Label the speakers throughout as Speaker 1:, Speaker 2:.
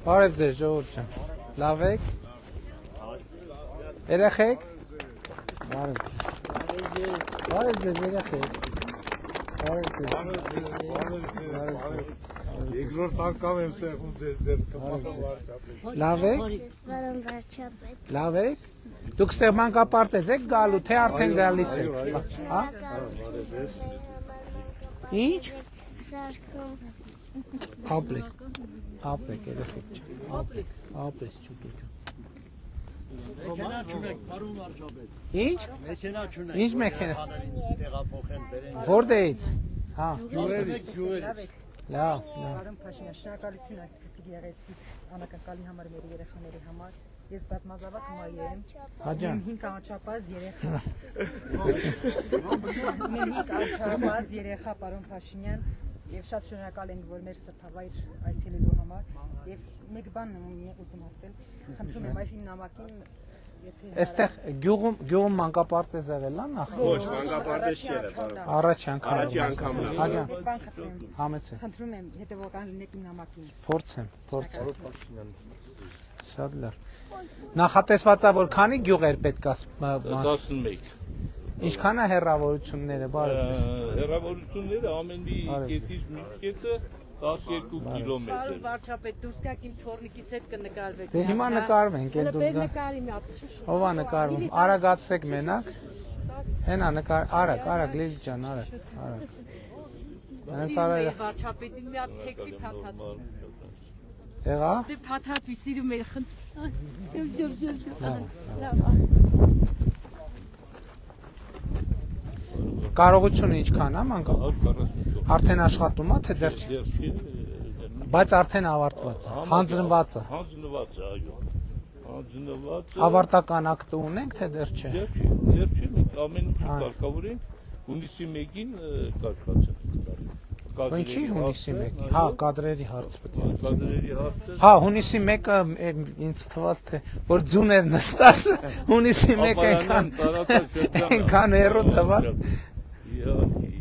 Speaker 1: Բարև ձեզ ժողովուրդ ջան, լավ եք, երեխեք, բարև ձեզ երեխեք,
Speaker 2: Երկրորդ անգամ եմ սեղում ձեր
Speaker 1: լավ եք, դուք ստեղ մանկապարտեզ եք գալու, թե արդեն գալիս եք, ինչ, ապրեք երեխեք ջան, ապրես չուտու ջան,
Speaker 3: Մեքենա չունեք, պարոն վարչապետ։
Speaker 1: ինչ, ինչ մեքենա, որտեղից,
Speaker 2: Գյուղերից
Speaker 1: լավ,
Speaker 4: Պարոն Փաշինյան, շնորհակալություն այսպիսի գեղեցիկ անակնկալի համար մեր երեխաների համար։ Ես բազմազավակ մայր եմ։
Speaker 1: Հաջան։
Speaker 4: Ունեմ 5 անչափահաս երեխա։ Ունեմ 5 անչափահաս երեխա, պարոն Փաշինյան, եւ շատ շնորհակալ ենք, որ մեր սրբավայր այցելելու համար եւ մեկ բան ուզում ասել։ Խնդրում եմ այս իմ նամակին
Speaker 1: Այստեղ գյուղում մանկապարտեզ եղել է նախ։
Speaker 2: Ոչ, մանկապարտեզ չի եղել,
Speaker 1: Առաջի անգամ։
Speaker 4: Հաջան։
Speaker 1: Համեցեք։
Speaker 4: Խնդրում եմ հետեւական լինեք իմ նամակին։
Speaker 1: Փորձեմ։ Շատ լավ։ Նախատեսվածա որ քանի գյուղեր պետք է
Speaker 5: 11
Speaker 1: Ինչքան է հեռավորությունները, բարև ձեզ։
Speaker 5: Հեռավորությունները ամեն մի կետից մի կետը 12 կիլոմետր։
Speaker 6: Պարոն վարչապետ, դուրս գաք իմ թորնիկիս հետ կնկարվեք։
Speaker 1: Դե հիմա նկարվենք, էլ դուրս գա։
Speaker 6: Նկարի մի հատ։
Speaker 1: Ո՞վ է նկարվում։ Արագացրեք մենակ։ Հենա նկար, արագ, Լիլի ջան, արագ։ Հենց արագ։
Speaker 6: Վարչապետին մի հատ թեքվի փաթաթ։
Speaker 1: Եղա։
Speaker 6: Դե փաթաթի սիրում էր խնդրում։
Speaker 1: Կարողությունը ինչքան է մանկապարտեզ։ Արդեն աշխատում է, թե դեռ չի։ Բայց արդեն ավարտված է, հանձնված է։
Speaker 5: Հանձնված է, այո։ Հանձնված է։
Speaker 1: Ավարտական ակտը ունենք, թե դեռ չէ։
Speaker 5: Դեռ չի, մենք ամեն ինչ կարգավոր ենք, հունիսի 1-ին կարգացել։
Speaker 1: Ինչի հունիսի 1-ին։ Հա, կադրերի հարց պետք է։
Speaker 5: Կադրերի հարցը։
Speaker 1: Հա, հունիսի 1-ը ինձ թվաց թե որ ձուն էր նստած, հունիսի 1-ը այնքան հեռու թվաց։
Speaker 5: Իհարկե։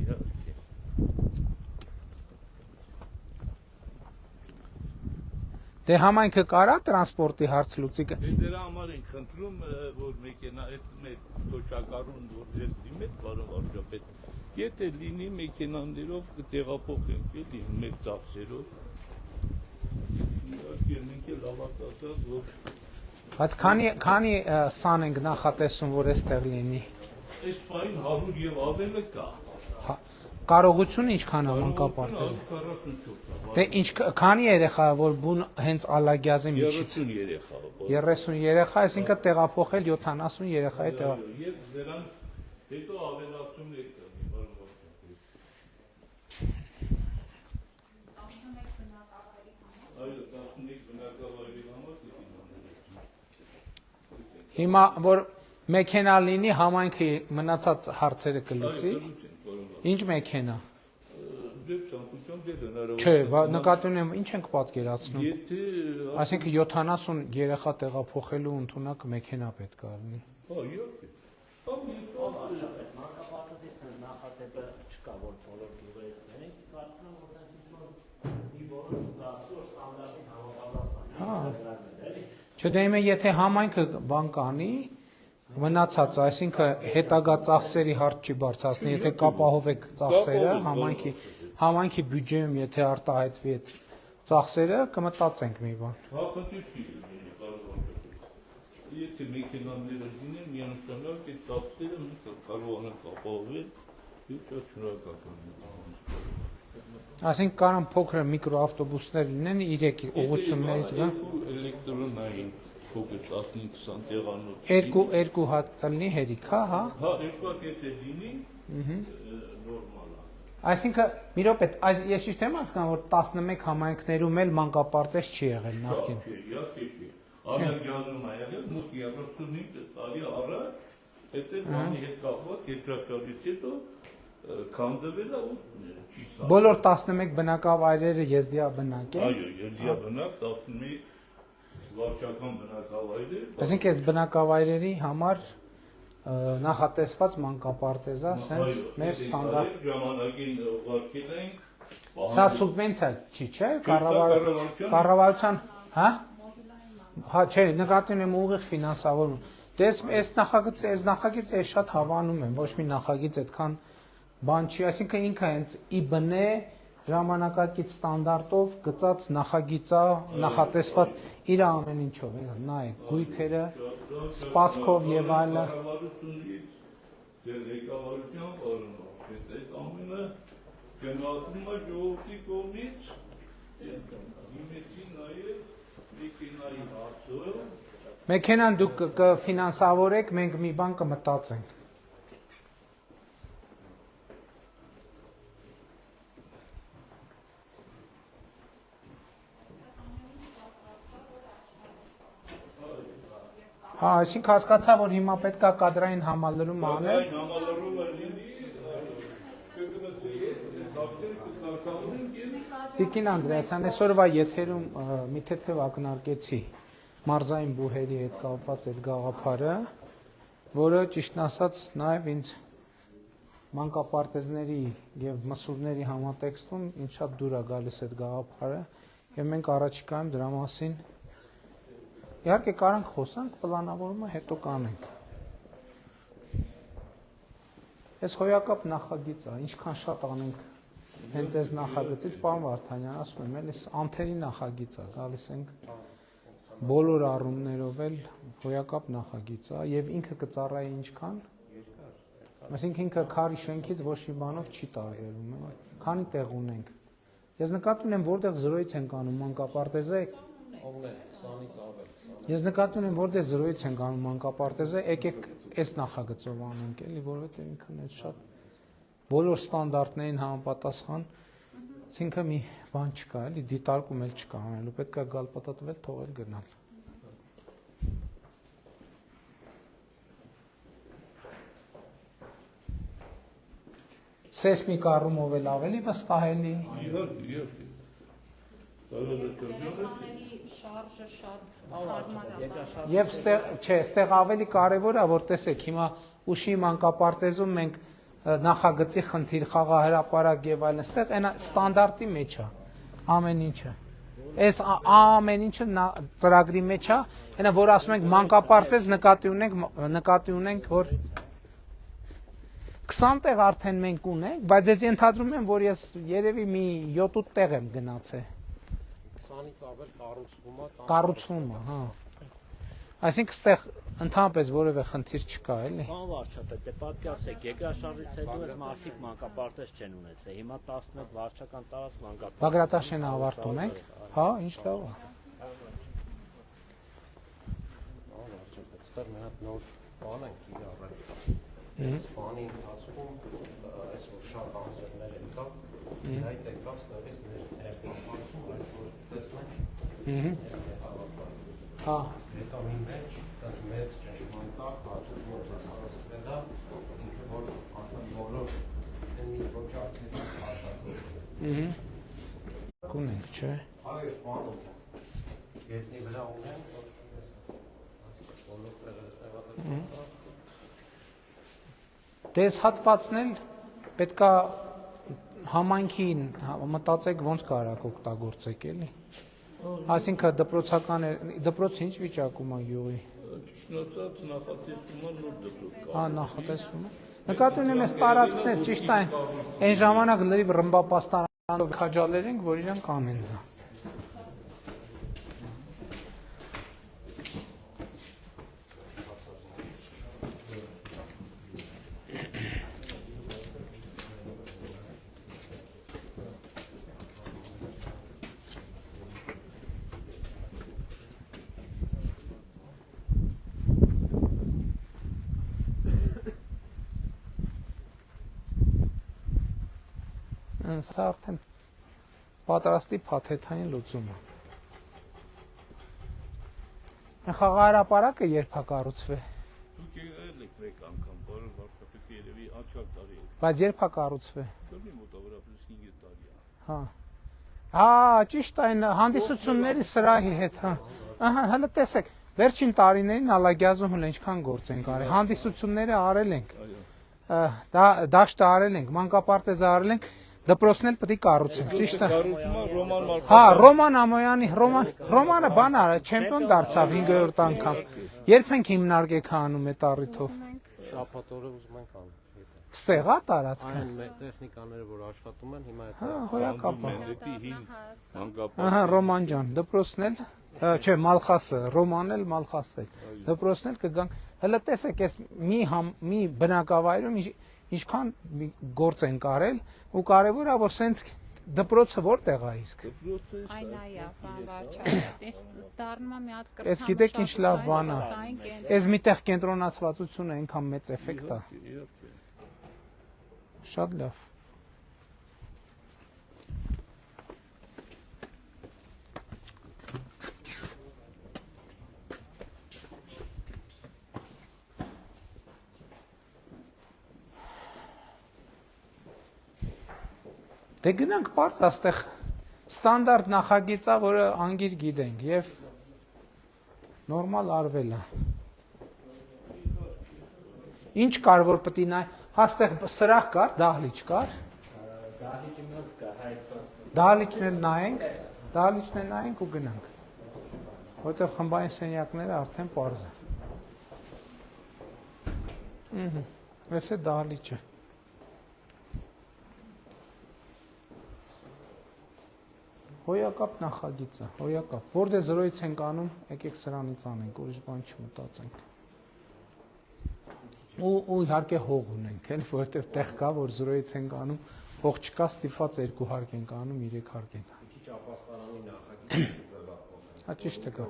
Speaker 1: Դե համայնքը կարա տրանսպորտի հարց լուծի։
Speaker 5: Դրա համար ենք խնդրում, որ մեքենա այդ մեր քոչակարուն որ ձեր դիմեք, պարոն վարչապետ, եթե լինի մեքենաներով կտեղափոխենք, էլի մեր ծախսերով։ Մենք էլ ավարտացած, որ
Speaker 1: Բայց քանի սան ենք նախատեսում, որ այստեղ լինի։
Speaker 5: այս պայն 100 եւ ավելը կա։
Speaker 1: Կարողությունը ինչքան է մանկապարտեզ։
Speaker 5: 44
Speaker 1: Դե քանի երեխա որ բուն հենց Ալագյազի միջից
Speaker 5: 30 երեխա։
Speaker 1: 30 երեխա, այսինքն տեղափոխել 70 երեխայի տեղ։
Speaker 5: Եվ դրան հետո ավելացումներ կա, պարոն վարչապետ։ Այո, 11 բնակավայրի համար
Speaker 1: Հիմա որ մեքենա լինի, համայնքը մնացած հարցերը կլուծի։ Ինչ մեքենա։ Չէ, նկատի ունեմ, ինչ ենք պատկերացնում։ Այսինքն 70 երեխա տեղափոխելու ընդունակ մեքենա պետք է լինի։ Չէ, դե եթե համայնքը բան կանի, մնացած, այսինքն հետագա ծախսերի հարց չի բարձրացնի, եթե կապահովեք ծախսերը, համայնքի բյուջեում եթե արտահայտվի այդ ծախսերը, կմտածենք մի բան։
Speaker 5: Եթե մեքենաները լինեն, միանշանակ այդ ծախսերը մենք կարողանանք ապահովել, եւ շատ շնորհակալ եմ։
Speaker 1: Այսինքն կարան փոքր միկրոավտոբուսներ լինեն 3 ուղղություններից գա։
Speaker 5: Էլեկտրոնային փոքր 15-20 տեղանոց։
Speaker 1: Երկու հատ լինի հերիք, հա։
Speaker 5: Հա, երկու հատ եթե լինի, նորմալ է։
Speaker 1: Այսինքն, մի րոպե, ես ճիշտ եմ հասկանում, որ 11 համայնքներում էլ մանկապարտեզ չի եղել նախկին։
Speaker 5: Ալագյազում է եղել, մոտ 35 տարի առաջ, հետո բանի հետ կապված երկրաշարժից հետո քանդվել է ու չի սա։
Speaker 1: Բոլոր 11 բնակավայրերը եզդիաբնակ են։
Speaker 5: Այո, եզդիաբնակ 11 վարչական բնակավայրեր։
Speaker 1: Այսինքն այս բնակավայրերի համար նախատեսված մանկապարտեզ է, սենց մեր ստանդարտ
Speaker 5: ժամանակին ուղարկել ենք
Speaker 1: Սա սուբվենցիա չի, չէ, կառավարության, հա? Հա, չէ, նկատի ունեմ ուղիղ ֆինանսավորում։ Դες այս նախագիծը ես շատ հավանում եմ, ոչ մի նախագիծ այդքան բան չի, այսինքն ինքը հենց ԻԲՆ ժամանակակից ստանդարտով գծած նախագիծա, նախատեսված իր ամեն ինչով, նայեք, գույքերը, սպասքով եւ այլը։
Speaker 5: Գնահատվում է ժողովրդի կողմից, դիմեցի նաև մեքենայի հարցը։
Speaker 1: Մեքենան դուք կֆինանսավորեք, մենք մի բան կմտածենք։ Հա, այսինքն հասկացա, որ հիմա պետք է կադրային համալրում անել։ Տիկին Անդրեասյան, այսօրվա եթերում մի թեթև ակնարկեցի մարզային բուհերի հետ կապված այդ գաղափարը, որը ճիշտն ասած նաև ինձ մանկապարտեզների եւ մսուրների համատեքստում ինձ շատ դուր է գալիս այդ գաղափարը եւ մենք առաջիկայում դրա մասին իհարկե կարանք խոսանք, պլանավորումը հետո կանենք։ Այս հոյակապ նախագիծ է, ինչքան շատ անենք հենց այս նախագծից, պարոն Վարդանյան, ասում եմ, էլի անթերի նախագիծ է, գալիս ենք բոլոր առումներով էլ հոյակապ նախագիծ է եւ ինքը կծառայի ինչքան, այսինքն ինքը քարի շենքից ոչ մի բանով չի տարբերում, քանի տեղ ունենք։ Ես նկատի ունեմ, որտեղ 0-ից ենք անում մանկապարտեզը, Ես նկատի ունեմ, որտեղ 0-ից ենք անում մանկապարտեզը, եկեք այս նախագծով անենք, էլի, որովհետեւ ինքն էլ շատ բոլոր ստանդարտներին համապատասխան, ինքը մի բան չկա, էլի, դիտարկում էլ չկա անելու, պետք է գալ պատտվել, թողել գնալ։ Սեսմիկ առումով էլ ավելի վստահելի։
Speaker 6: շարժը շատ հարմար է։
Speaker 1: Եվ ստեղ ավելի կարևոր է, որ տեսեք, հիմա ուշի մանկապարտեզում մենք նախագծի խնդիր, խաղահրապարակ եւ այլն, ստեղ այնա ստանդարտի մեջ է ամեն ինչը։ Այս ամեն ինչը ծրագրի մեջ է, այնա որ ասում ենք մանկապարտեզ նկատի ունենք, որ 20 տեղ արդեն մենք ունենք, բայց ես ենթադրում եմ, որ ես երևի մի 7-8 տեղ եմ գնացել։
Speaker 3: 20-ից ավել
Speaker 1: Կառուցվում է, հա։ Այսինքն ստեղ ընդհանրապես որևէ խնդիր չկա, էլի։
Speaker 7: Պարոն վարչապետ, դե պատկասեք, երկրաշարժից հետո այդ մարդիկ մանկապարտեզ չեն ունեցել։ Հիմա 11 վարչական տարածք մանկապարտեզ։
Speaker 1: Բագրատաշեն ավարտում ենք, հա, ինչ լավ է։
Speaker 3: Պարոն վարչապետ, ստեղ մի հատ նոր բան ենք իրարել։ Այս բանի ընթացքում այս որ շատ անձրևներ եկավ, այդ եկավ ստեղից ներկայացում, այսօր տեսնենք։
Speaker 1: Հա։
Speaker 3: Եկավ իմ մեջ, դա մեծ ճշմարտակ, հաջող որ հասարակել է, ինքը որ արդեն բոլոր մի ոչակցի աշխատում։
Speaker 1: Կունենք, չէ։
Speaker 3: Այո, պարոն։ Գետնի վրա ունենք, բոլոր տեղերը
Speaker 1: Դե այս հատվածն էլ պետքա համայնքին մտածեք ոնց կարաք օգտագործեք, էլի։ Այսինքն դպրոցը ինչ վիճակում է գյուղի։
Speaker 5: Չնայած նախատեսվում է նոր դպրոց։
Speaker 1: Հա, նախատեսվում է։ Նկատի ունեմ այս տարածքներ ճիշտ այն ժամանակ լրիվ ռմբապաստարանով քաջալեր ենք, որ իրանք անեն դա։ Սա արդեն պատրաստի փաթեթային լուծում է։ Խաղահրապարակը երբ է կառուցվել։
Speaker 5: Դուք եղել եք մեկ անգամ, պարոն վարչապետ, երևի անցյալ տարի եք։
Speaker 1: Բայց երբ է կառուցվել։
Speaker 5: Դեռ մոտավորապես 5 տարի է։
Speaker 1: Հա։ Հա, ճիշտ այն հանդիսությունների սրահի հետ, հա։ Ահա, հələ տեսեք, Վերջին տարիներին Ալագյազում հենց ինչքան գործ ենք արել, հանդիսությունները արել ենք, դաշտը արել ենք, մանկապարտեզը արել ենք, դպրոցն էլ պետք է կառուցենք, ճիշտ է։ Հա, Ռոման Ամոյանի, Ռոմանը բան արել, չեմպիոն դարձավ 5-րդ անգամ։ Երբ ենք հիմնարկեք անում այդ առիթով։
Speaker 3: Շաբաթ օրը ուզում ենք անել։
Speaker 1: Ստեղա տարածքը։
Speaker 3: Այն տեխնիկաները, որ աշխատում են, հիմա
Speaker 1: Հա, հոյակապա։
Speaker 5: Մանկապարտեզ։
Speaker 1: Ահա, Ռոման ջան, դպրոցն էլ, չէ, Մալխասը, Ռոմանն էլ, Մալխասը։ Դպրոցն էլ կգանք։ Հələ տեսեք, այս մի բնակավայրում ինչքան գործ են կարել ու կարևոր է որ սենց դպրոցը որտեղ է իսկ։
Speaker 6: Այն այա, բան վարչապետ, այս դառնում է մի հատ կրթան։
Speaker 1: Այս գիտեք ինչ լավ բան է։ Այս միտեղ կենտրոնացվածությունը այնքան մեծ էֆեկտ է։ Շատ լավ։ Դե գնանք բարձ աստեղ ստանդարտ նախագիծ է, որը անգիր գիտենք եւ նորմալ արվել է։ Ինչ կար որ պետք է նայ, հաստեղ սրահ կար, դահլիճ կար։
Speaker 7: Դահլիճի մոտ կա, հայցված։
Speaker 1: Դահլիճն էլ նայենք ու գնանք։ Որտեղ խմբային սենյակները արդեն պարզ է։ Այս է դահլիճը։ Հոյակապ նախագիծը, հոյակապ։ Որտե զրոյից ենք անում, եկեք սրանից անենք, ուրիշ բան չմտածենք։ Ու իհարկե հող ունենք, էլ որտեղ տեղ կա, որ զրոյից ենք անում, հող չկա, ստիպված 2 հարկ ենք անում, 3 հարկ ենք։
Speaker 3: Քիչ ապաստարանի նախագիծը ձևավորել։
Speaker 1: Հա ճիշտ է կա։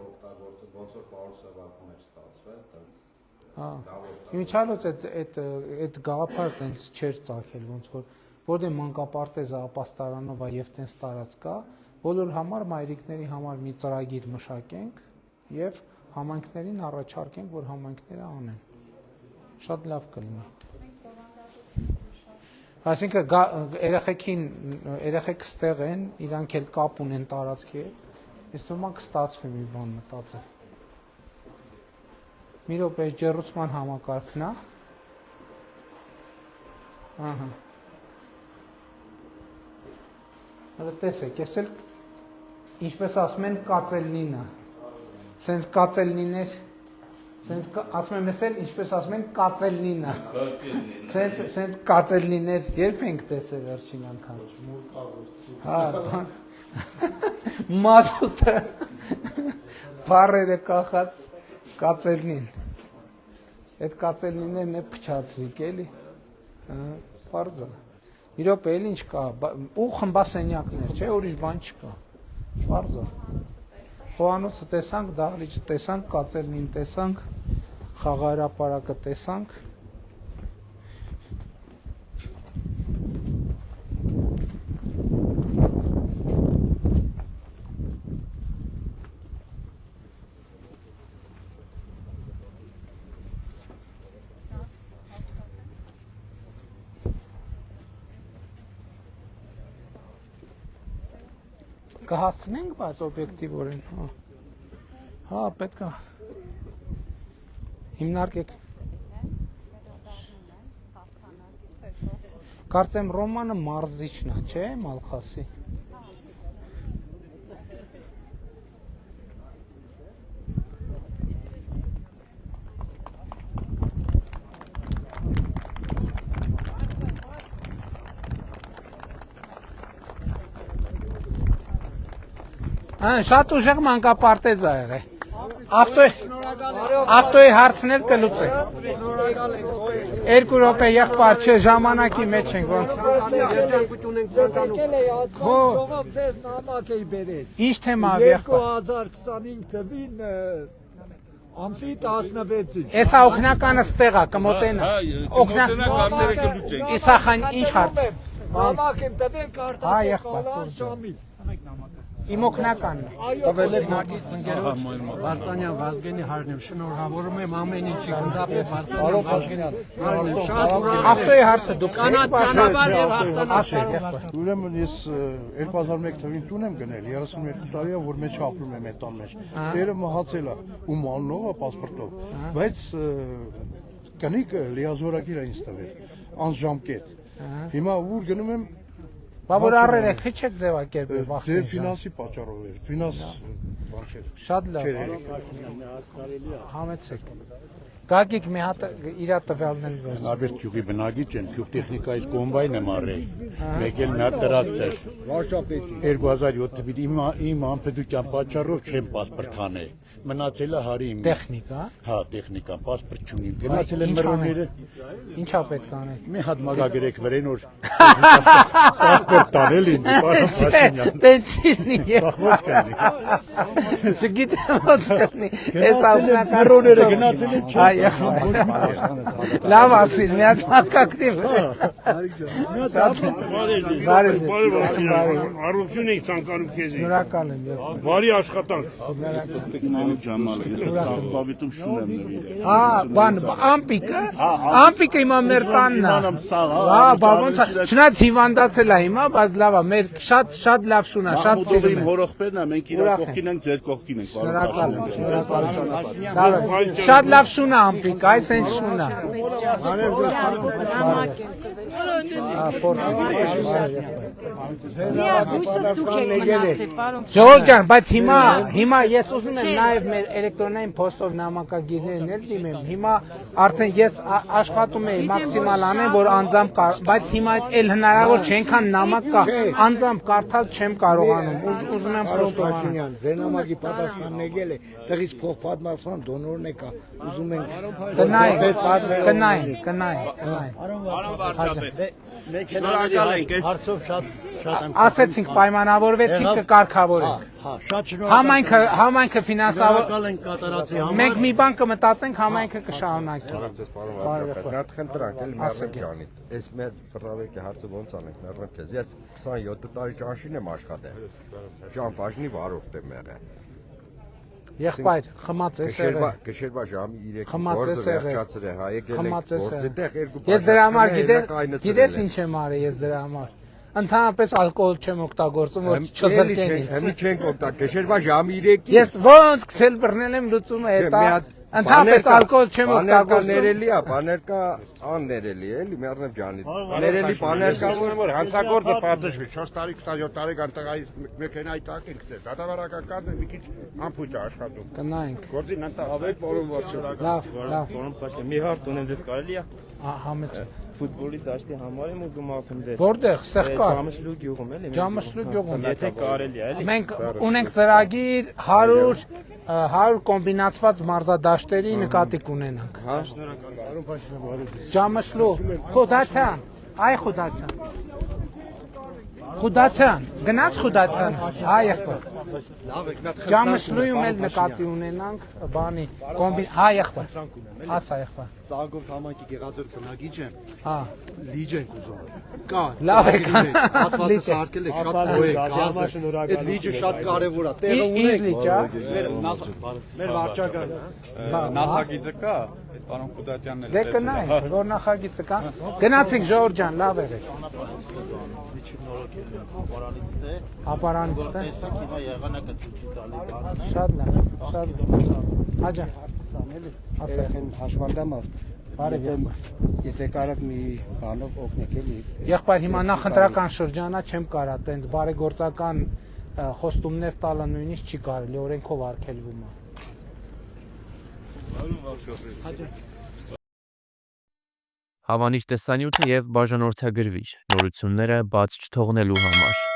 Speaker 3: Ոնց որ Պաուլոս Սևակում էր ստացվել,
Speaker 1: Հա։ Իմիջիալոց այդ գաղափարը տենց չէր ծագել, ոնց որ որտե մանկապարտեզը ապաստարանով է եւ տենց տարած կա, բոլոր համար մայրիկների համար մի ծրագիր մշակենք եւ համայնքներին առաջարկենք, որ համայնքները անեն։ Շատ լավ կլինի։ Այսինքն երեխեք ստեղ են, իրանք էլ կապ ունեն տարածքի հետ։ Ես թվում է կստացվի մի բան մտածել։ Մի րոպե ջեռուցման համակարգն է։ Ահա։ Հələ տեսեք, ես էլ ինչպես ասում են կածելնին է։ Սենց կածելնիներ, սենց ասում եմ ես էլ ինչպես ասում են կածելնին է։ Սենց կածելնիներ երբ ենք տեսել վերջին անգամ։ Հա։ Մազուտը բառերը կախած կածելնին։ Այդ կածելնիներն է փչացրիկ էլի։ Հա, բարձա։ Մի րոպե էլ ինչ կա, ու խմբասենյակներ, չէ, ուրիշ բան չկա։ Բարձա։ Խոհանոցը տեսանք, դահլիճը տեսանք, կածելնին տեսանք, խաղահրապարակը տեսանք։ Կհասցնենք, բայց օբյեկտիվորեն, հա։ Հա, պետք է հիմնարկեք։ Կարծեմ Ռոմանը մարզիչն է, չէ, Մալխասի։ Շատ ուժեղ մանկապարտեզ է եղել։ Ավտոյի հարցներ կլուծենք։ 2 րոպե եղբայր չէ, ժամանակի մեջ ենք ոնց։ Ինչ թեմա է եղբայր։
Speaker 2: 2025 թվին ամսի 16-ին։
Speaker 1: Էսա օգնականը ստեղ է, կմոտենա։
Speaker 5: Օգնակները կլուծենք։
Speaker 1: Իսախան ինչ հարց։
Speaker 2: Նամակ եմ տվել
Speaker 1: Հա, եղբայր,
Speaker 2: կարտոֆիլ շամիլ։
Speaker 1: Իմ օգնականն է։
Speaker 8: Տվել եք մագից ընկերոջ Վարդանյան Վազգենի հարնեմ շնորհավորում եմ ամեն ինչի գնդապետ Վարդանյան Վազգենյան շատ ուրախ
Speaker 1: Ավտոյի հարցը դուք
Speaker 8: կանաչ ճանապարհ եւ
Speaker 1: ասեք։
Speaker 9: Ուրեմն ես 2001 թվականին տուն եմ գնել 32 տարի է որ մեջ ապրում եմ այդ տան մեջ Տերը մահացել է ու մաննով է պասպորտով բայց կնիկը լիազորակիր է ինձ տվել անժամկետ հիմա ուր գնում եմ
Speaker 1: Բա որ առերը քիչ եք ձևակերպել
Speaker 9: Ձեր
Speaker 1: վախտին։
Speaker 9: ֆինանսի պատճառով էր ֆինանս բան չէր
Speaker 1: Շատ լավ։ Համեցեք։ Գագիկ մի հատ իրա տվյալներ վերց։
Speaker 10: Արբերտ գյուղի բնագիծ են, գյուղ տեխնիկայից կոմբայն եմ առել, մեկ էլ մի հատ տրակտոր։ Վարչապետի 2007 թվականին իմ անպետության պատճառով չեմ պասպորտ հանել։ Մնացել է հարի իմ։
Speaker 1: Տեխնիկա։
Speaker 10: Հա, տեխնիկա, պասպորտ չունի։ Գնացել են մրոնները։
Speaker 1: Ինչա պետք անել։
Speaker 10: Մի հատ մագագրեք վրեն որ պասպորտ տանել ինձ, պարոն Փաշինյան։
Speaker 1: Տենչինի։
Speaker 10: Ո՞նց կանի։
Speaker 1: Չգիտեմ ոնց կանի։ Էս ավնական
Speaker 10: մրոնները գնացել են
Speaker 1: Այո։ Լավ ասին, մի հատ մատկակրի։
Speaker 5: Առողջություն եք ցանկանում քեզ։
Speaker 1: Շնորհակալ եմ։
Speaker 5: Բարի աշխատանք։
Speaker 1: Հա, բան, ամպիկը։ Ամպիկը հիմա մեր տանն է։ Հա, բա ոնց է։ Չնայած հիվանդացել է հիմա, բայց լավ է, մեր շատ լավ շուն է, շատ սիրում եմ։
Speaker 10: Հորոխբերն է, մենք իրար կողքին ենք, ձեր կողքին ենք,
Speaker 1: Շնորհակալ եմ, շնորհակալ եմ։ Շատ լավ շուն է ամպիկ, այս այն շուն է։ Ժողովուրդ ջան, բայց հիմա ես ուզում եմ նաև մեր էլեկտրոնային փոստով նամակագիրներն էլ դիմեմ։ Հիմա արդեն ես աշխատում եմ մաքսիմալ անեմ, որ անձամբ բայց հիմա էլ հնարավոր չէ, այնքան նամակ կա, անձամբ կարդալ չեմ կարողանում։ Ուզում եմ փոստով անեմ։
Speaker 8: Ձեր նամակի պատասխանն եկել է տեղից փոխպատասխան դոնորն է կա ուզում ենք
Speaker 1: Կնային։
Speaker 8: շնորհակալ ենք այս հարցով շատ
Speaker 1: Ասեցինք պայմանավորվեցինք կկարգավորենք։
Speaker 8: հա շատ շնորհակալ
Speaker 1: Համայնքը ֆինանսավոր
Speaker 8: շնորհակալ ենք կատարածի համար
Speaker 1: Մենք մի բան կմտածենք, համայնքը կշարունակի։
Speaker 11: Նարդ խնդրանք էլ մեռնեմ ջանիդ։ Այս մեր ֆրավեկի հարցը ոնց անենք, մեռնեմ քեզ։ Ես 27 տարի ճանշին եմ աշխատել։ Ճամփաշնի վարորդ եմ եղել։
Speaker 1: Եղբայր, խմած ես եղել։
Speaker 11: Գիշերվա ժամի 3-ին
Speaker 1: Խմած ես
Speaker 11: գործը
Speaker 1: եղել։
Speaker 11: վերջացրել է, հա եկել եք գործի տեղ երկու
Speaker 1: Ես դրա համար գիտես ինչ եմ արել ես դրա համար։ Ընդհանրապես ալկոհոլ չեմ օգտագործում, որ չզրկեն ինձ։
Speaker 11: Հիմի չենք օգտագործում, գիշերվա ժամի 3-ին։
Speaker 1: Ես ոնց քցել բռնել եմ լուծումը հետա։ Ընդհանրապես ալկոհոլ չեմ օգտագործում։
Speaker 11: Ներելի է, բաներկա աններելի է, էլի մեռնեմ ջանիդ։ Ներելի բաներկա
Speaker 10: որ հանցագործը պատժվի 4 տարի 27 տարեկան տղայից մեքենայի տակ ենք ցել դատավարական կազմը մի քիչ ամփոփ է աշխատում
Speaker 1: Կնայենք
Speaker 10: գործին ընթացք պարոն վարչապետ
Speaker 1: լավ
Speaker 12: Պարոն Փաշինյան մի հարց ունեմ ձեզ կարելի է
Speaker 1: համեց
Speaker 12: ֆուտբոլի դաշտի համար եմ ուզում ասեմ ձեզ
Speaker 1: որտեղ ստեղ կա
Speaker 12: Ջամշլու գյուղում էլի
Speaker 1: Ջամշլու գյուղում
Speaker 12: եթե կարելի է էլի
Speaker 1: մենք ունենք ծրագիր 100 կոմբինացված մարզադաշտերի նկատի կունենանք
Speaker 12: հա շնորհակալ
Speaker 10: պարոն Փաշինյան բարի
Speaker 1: Ջամշլու Խուդացյան այ Խուդացյան Խուդացյան գնաց Խուդացյան այ եղբայր Ջամշլույում էլ նկատի ունենանք բանի հայ եղբայր ասա եղբայր
Speaker 8: Ծաղկով համայնքի գեղաձոր բնագիծ եմ
Speaker 1: հա
Speaker 8: լիճ ենք ուզում կա
Speaker 1: լավ է
Speaker 8: ասվածը սարքել եք շատ գոհ եք գազը այդ լիճը շատ կարևոր է տեղը ունենք մեր վարչական
Speaker 12: նախագիծը կա այդ պարոն Խուդատյանն էլ
Speaker 1: դե կնայենք որ նախագիծը կա գնացինք Ժողովուրդ ջան լավ եղեք ապարանից թե
Speaker 8: տեսակ հիմա եղանակը դուքի տալի բանը
Speaker 1: շատ լավ հաջա ասա
Speaker 8: հաշվանդամը
Speaker 1: բարև
Speaker 8: եթե կարաք մի բանով օգնեք էլի
Speaker 1: եղբայր հիմա նախընտրական շրջանա չեմ կարա տենց բարեգործական խոստումներ տալը նույնիսկ չի կարելի օրենքով արգելվում է
Speaker 13: Հավանիչ տեսանյութը եւ բաժանորդագրվիչ նորությունները բաց չթողնելու համար